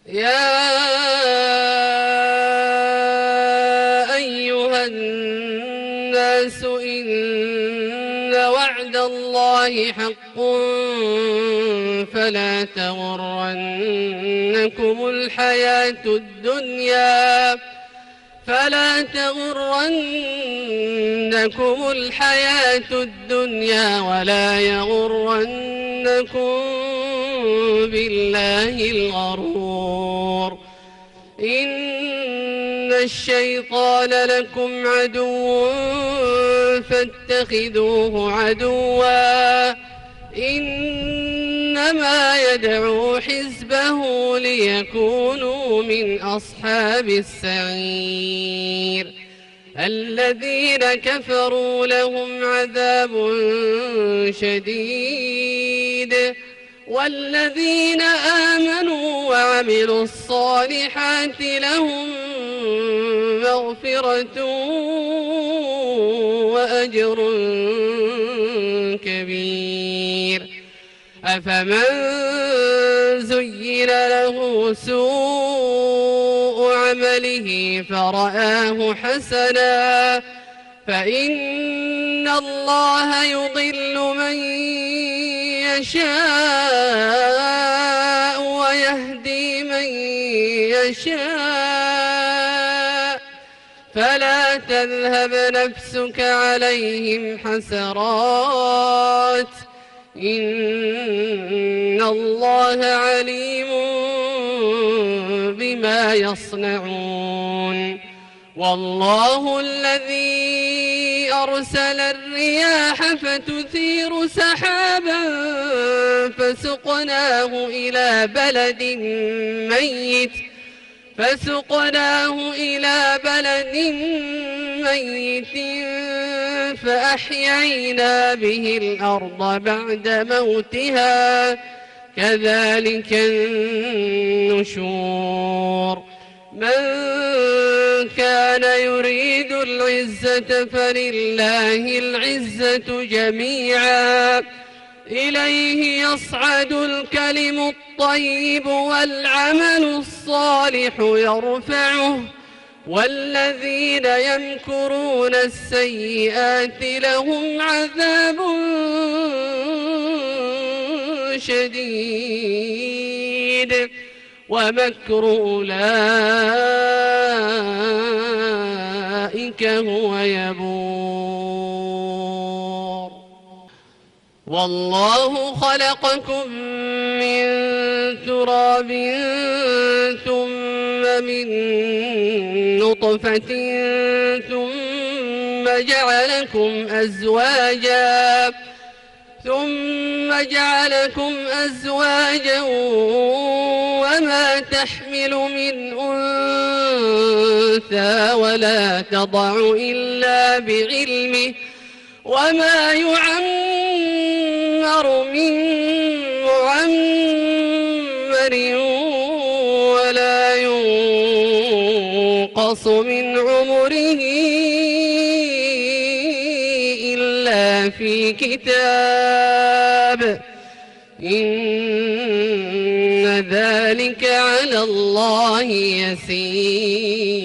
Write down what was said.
يا أيها الناس إن وعد الله حق فلا تغرنكم الحياة الدنيا ولا يغرنكم بالله الغرور. إن الشيطان لكم عدو فاتخذوه عدوا إنما يدعو حزبه ليكونوا من أصحاب السعير. الذين كفروا لهم عذاب شديد والذين آمنوا وعملوا الصالحات لهم مغفرة وأجر كبير. أفمن زين له سوء عمله فرآه حسنا فإن الله يضل من يشاء ويهدي من يشاء فلا تذهب نفسك عليهم حسرات إن الله عليم بما يصنعون. والله الذي أرسل الرياح فتثير سحابا فسقناه إلى بلد ميت فأحيينا به الأرض بعد موتها كذلك النشور. من كان يريد العزة فلله العزة جميعا إليه يصعد الكلم الطيب والعمل الصالح يرفعه والذين يمكرون السيئات لهم عذاب شديد ومكر أولئك هو يبور. والله خلقكم من تراب ثم من نطفة ثم جعلكم أزواجا وما تحمل من أنثى ولا تضع إلا بعلمه وما يعمر من معمر ولا ينقص من عمره إلا في كتاب إن ذلك على الله يسير.